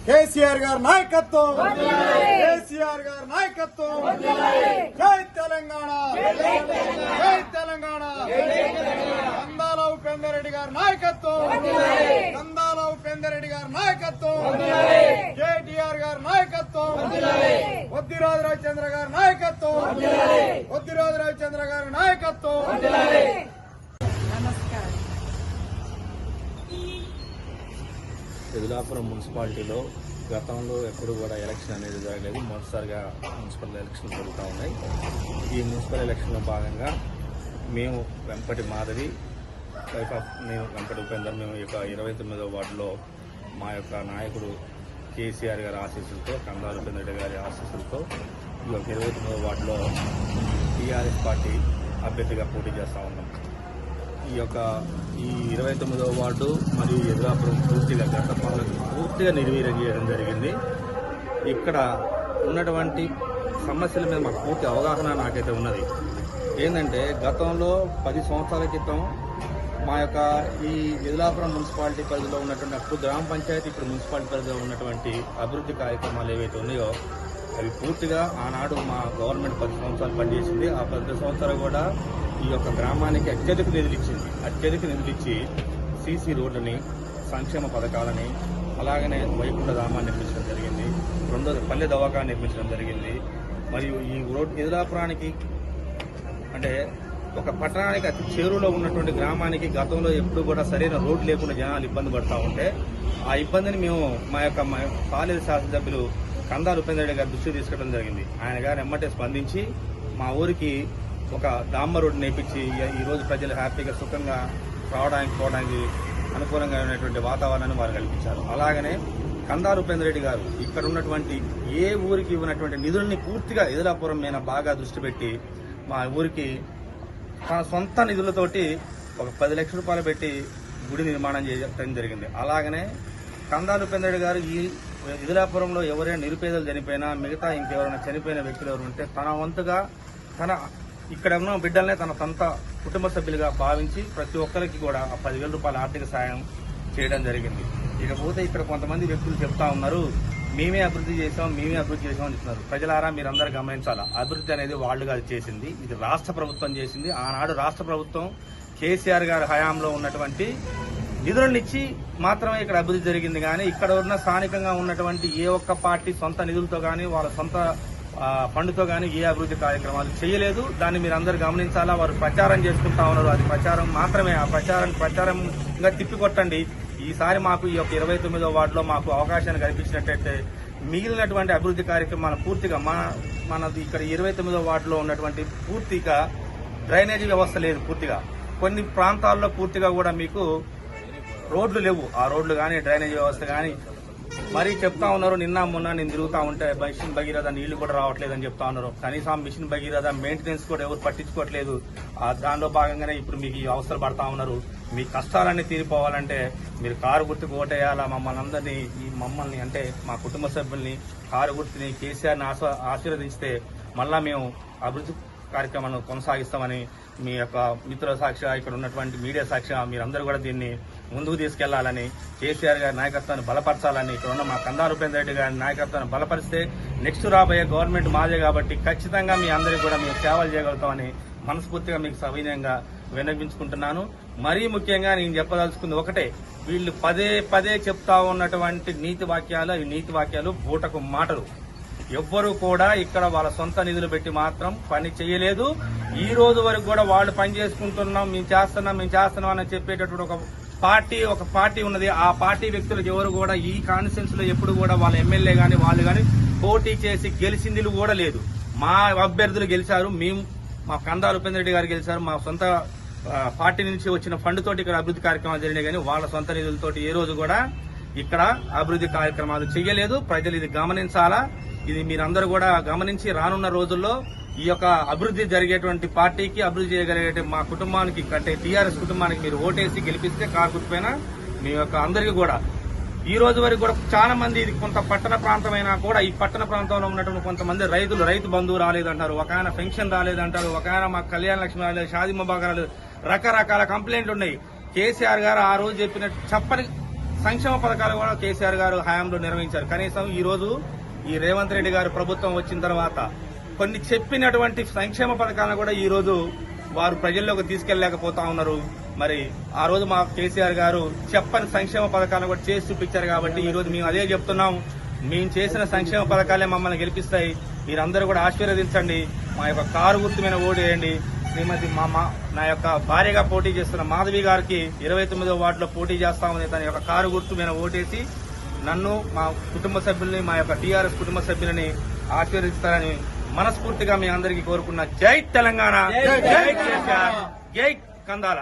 కేసీఆర్ గారి నాయకత్వం, కేసీఆర్ గారి నాయకత్వం. జై తెలంగాణ, జై తెలంగాణ. కందాల ఉపేందర్ రెడ్డి గారి నాయకత్వం, కందాల ఉపేందర్ రెడ్డి గారి నాయకత్వం. కేటీఆర్ గారి నాయకత్వం, వద్దిరాజు రవిచంద్ర గారి నాయకత్వం, వద్దిరాజు రవిచంద్ర గారి నాయకత్వం. పెదలాపురం మున్సిపాలిటీలో గతంలో ఎప్పుడు కూడా ఎలక్షన్ అనేది జరగలేదు. మొదటిసారిగా మున్సిపల్ ఎలక్షన్ జరుగుతూ ఉన్నాయి. ఈ మున్సిపల్ ఎలక్షన్లో భాగంగా మేము వెంపటి మాధవి, వైఫ్ ఆఫ్ నేను వెంపటి ఉపేందర్, మేము ఈ యొక్క 29వ వార్డులో మా యొక్క నాయకుడు కేసీఆర్ గారి ఆశీస్సులతో, కందాల ఉపేందర్ రెడ్డి గారి ఆశీస్సులతో ఈ యొక్క 29వ వార్డులో టీఆర్ఎస్ పార్టీ అభ్యర్థిగా పోటీ చేస్తూ ఉన్నాం. ఈ 29వ వార్డు మరియు ఎదురాపురం పూర్తిగా గత పాలనకు పూర్తిగా నిర్వీర్యం చేయడం జరిగింది. ఇక్కడ ఉన్నటువంటి సమస్యల మీద మాకు పూర్తి అవగాహన నాకైతే ఉన్నది. ఏంటంటే గతంలో 10 సంవత్సరాల క్రితం మా యొక్క ఈ ఎదులాపురం మున్సిపాలిటీ పరిధిలో ఉన్నటువంటి అప్పుడు గ్రామ పంచాయతీ, ఇప్పుడు మున్సిపాలిటీ పరిధిలో ఉన్నటువంటి అభివృద్ధి కార్యక్రమాలు ఏవైతే ఉన్నాయో అవి పూర్తిగా ఆనాడు మా గవర్నమెంట్ 10 సంవత్సరాలు పనిచేసింది. ఆ 10 సంవత్సరాలు కూడా ఈ యొక్క గ్రామానికి అత్యధిక నిధులు ఇచ్చి సీసీ రోడ్లని, సంక్షేమ పథకాలని, అలాగనే వైకుంఠ ధామాన్ని నిర్మించడం జరిగింది. రెండోది పల్లె దవాఖాన నిర్మించడం జరిగింది. మరియు ఈ రోడ్ ఎదులాపురానికి అంటే ఒక పట్టణానికి అతి చేరువలో ఉన్నటువంటి గ్రామానికి గతంలో ఎప్పుడు కూడా సరైన రోడ్డు లేకుండా జనాలు ఇబ్బంది పడుతూ ఉంటే ఆ ఇబ్బందిని మేము మా పాలేరు శాసనసభ్యులు కందాల ఉపేందర్ రెడ్డి గారి దృష్టికి తీసుకెళ్ళడం జరిగింది. ఆయన గారు ఎమ్మటే స్పందించి మా ఊరికి ఒక డాంబర్ రోడ్డు నేర్పించి ఈరోజు ప్రజలు హ్యాపీగా సుఖంగా పోవడానికి అనుకూలంగా ఉన్నటువంటి వాతావరణాన్ని వారు కల్పించారు. అలాగనే కందాల ఉపేందర్ రెడ్డి గారు ఇక్కడ ఉన్నటువంటి ఏ ఊరికి ఇవ్వనటువంటి నిధుల్ని పూర్తిగా ఎదులాపురం మీద బాగా దృష్టి పెట్టి మా ఊరికి తన సొంత నిధులతోటి ఒక 10 లక్షల రూపాయలు పెట్టి గుడి నిర్మాణం చేయడం జరిగింది. అలాగనే కందాల ఉపేందర్ రెడ్డి గారు ఈ ఎదులాపురంలో ఎవరైనా నిరుపేదలు చనిపోయినా, మిగతా ఇంకెవరైనా చనిపోయిన వ్యక్తులు ఎవరు ఉంటే తన వంతుగా ఇక్కడ ఉన్న బిడ్డలనే తన సొంత కుటుంబ సభ్యులుగా భావించి ప్రతి ఒక్కరికి కూడా 10,000 రూపాయల ఆర్థిక సాయం చేయడం జరిగింది. ఇకపోతే ఇక్కడ కొంతమంది వ్యక్తులు చెప్తా ఉన్నారు, మేమే అభివృద్ధి చేసామని చెప్తున్నారు. ప్రజలారా మీరందరూ గమనించాలా, అభివృద్ధి అనేది వాళ్ళు కాదు చేసింది, ఇది రాష్ట్ర ప్రభుత్వం చేసింది. ఆనాడు రాష్ట్ర ప్రభుత్వం కేసీఆర్ గారి హయాంలో ఉన్నటువంటి నిధులను ఇచ్చి మాత్రమే ఇక్కడ అభివృద్ధి జరిగింది. కానీ ఇక్కడ ఉన్న స్థానికంగా ఉన్నటువంటి ఏ ఒక్క పార్టీ సొంత నిధులతో కానీ వాళ్ళ సొంత ఫండ్తో కానీ ఏ అభివృద్ధి కార్యక్రమాలు చేయలేదు. దాన్ని మీరు అందరూ గమనించాలా. వారు ప్రచారం చేసుకుంటా ఉన్నారు, అది ప్రచారం మాత్రమే. ఆ ప్రచారంగా తిప్పికొట్టండి. ఈసారి మాకు ఈ యొక్క 29వ వార్డులో మాకు అవకాశాన్ని కల్పించినట్టయితే మిగిలినటువంటి అభివృద్ధి కార్యక్రమాలు పూర్తిగా మనది ఇక్కడ 29వ వార్డులో ఉన్నటువంటి పూర్తిగా డ్రైనేజీ వ్యవస్థ లేదు. పూర్తిగా కొన్ని ప్రాంతాల్లో పూర్తిగా కూడా మీకు రోడ్లు లేవు. ఆ రోడ్లు కానీ డ్రైనేజీ వ్యవస్థ కానీ మరీ చెప్తా ఉన్నారు. నిన్న మొన్న నేను తిరుగుతా ఉంటే మిషన్ భగీరథ నీళ్లు కూడా రావట్లేదని చెప్తా ఉన్నారు. కనీసం మిషన్ భగీరథ మెయింటెనెన్స్ కూడా ఎవరు పట్టించుకోవట్లేదు. దానిలో భాగంగానే ఇప్పుడు మీకు ఈ అవసరం పడతా ఉన్నారు. మీ కష్టాలన్నీ తీరిపోవాలంటే మీరు కారు గుర్తుకు ఓటేయాలా. మమ్మల్ని అంటే మా కుటుంబ సభ్యుల్ని కారు గుర్తుని కేసీఆర్ని ఆశీర్వదించితే మళ్ళా మేము అభివృద్ధి కార్యక్రమాలను కొనసాగిస్తామని మీ యొక్క మిత్రుల సాక్షిగా, ఇక్కడ ఉన్నటువంటి మీడియా సాక్షిగా మీరందరూ కూడా దీన్ని ముందుకు తీసుకెళ్లాలని, కేసీఆర్ గారి నాయకత్వాన్ని బలపరచాలని, ఇక్కడ ఉన్న మా కందాల ఉపేందర్ రెడ్డి గారి నాయకత్వాన్ని బలపరిస్తే నెక్స్ట్ రాబోయే గవర్నమెంట్ మాదే కాబట్టి ఖచ్చితంగా మీ అందరికీ కూడా మేము సేవలు చేయగలుగుతామని మనస్ఫూర్తిగా మీకు సవినయంగా విన్నవించుకుంటున్నాను. మరీ ముఖ్యంగా నేను చెప్పదలుచుకుంది ఒకటే, వీళ్ళు పదే చెప్తా ఉన్నటువంటి నీతి వాక్యాలు, ఈ నీతి వాక్యాలు బూటకు మాటలు. ఎవ్వరూ కూడా ఇక్కడ వాళ్ళ సొంత నిధులు పెట్టి మాత్రం పని చేయలేదు. ఈ రోజు వరకు కూడా వాళ్ళు పని చేసుకుంటున్నాం, మేము చేస్తున్నాం అని చెప్పేటటువంటి ఒక పార్టీ ఉన్నది. ఆ పార్టీ వ్యక్తులకు ఎవరు కూడా ఈ కాన్స్టిట్యూన్స్ లో ఎప్పుడు కూడా వాళ్ళ ఎమ్మెల్యే గాని వాళ్ళు గాని పోటీ చేసి గెలిచింది కూడా లేదు. మా అభ్యర్థులు గెలిచారు, మా కందాల ఉపేందర్ రెడ్డి గారు గెలిచారు. మా సొంత పార్టీ నుంచి వచ్చిన ఫండ్ తోటి ఇక్కడ అభివృద్ధి కార్యక్రమాలు జరిగినాయి. కానీ వాళ్ళ సొంత నిధులతోటి ఏ రోజు కూడా ఇక్కడ అభివృద్ధి కార్యక్రమాలు చేయలేదు. ప్రజలు ఇది గమనించాలా. ఇది మీరందరూ కూడా గమనించి రానున్న రోజుల్లో ఈ యొక్క అభివృద్ధి జరిగేటువంటి పార్టీకి, అభివృద్ధి చేయగలిగే మా కుటుంబానికి అంటే టీఆర్ఎస్ కుటుంబానికి మీరు ఓటేసి గెలిపిస్తే కారు గుర్తుపైన మీ యొక్క అందరికీ కూడా ఈ రోజు వరకు కూడా చాలా మంది, ఇది కొంత పట్టణ ప్రాంతమైనా కూడా ఈ పట్టణ ప్రాంతంలో ఉన్నటువంటి కొంతమంది రైతు బంధువు రాలేదంటారు, ఒక ఆయన పెన్షన్ రాలేదంటారు, ఒక ఆయన మాకు కళ్యాణ లక్ష్మి రాలేదు, షాదీ ముబారక్ రాలేదు, రకరకాల కంప్లైంట్లు ఉన్నాయి. కేసీఆర్ గారు ఆ రోజు చెప్పినట్టు చెప్పని సంక్షేమ పథకాలు కూడా కేసీఆర్ గారు హయాంలో నిర్వహించారు. కనీసం ఈ రోజు ఈ రేవంత్ రెడ్డి గారు ప్రభుత్వం వచ్చిన తర్వాత కొన్ని చెప్పినటువంటి సంక్షేమ పథకాలను కూడా ఈ రోజు వారు ప్రజల్లోకి తీసుకెళ్లలేకపోతా ఉన్నారు. మరి ఆ రోజు మా కేసీఆర్ గారు చెప్పని సంక్షేమ పథకాలను కూడా చేసి చూపించారు. కాబట్టి ఈ రోజు మేము అదే చెప్తున్నాం, మేము చేసిన సంక్షేమ పథకాలే మమ్మల్ని గెలిపిస్తాయి. మీరందరూ కూడా ఆశీర్వదించండి. మా యొక్క కారు గుర్తు మీద ఓటు వేయండి. శ్రీమతి నా యొక్క భార్యగా పోటీ చేస్తున్న మాధవి గారికి 29వ వార్డులో పోటీ చేస్తా ఉంది. తన యొక్క కారు గుర్తు మీద ఓటేసి నన్ను, మా కుటుంబ సభ్యుల్ని, మా యొక్క టీఆర్ఎస్ కుటుంబ సభ్యులని ఆశీర్వదిస్తారని మనస్ఫూర్తిగా మీ అందరికీ కోరుకున్న. జై తెలంగాణ, జై కేసీఆర్, జై కందాల.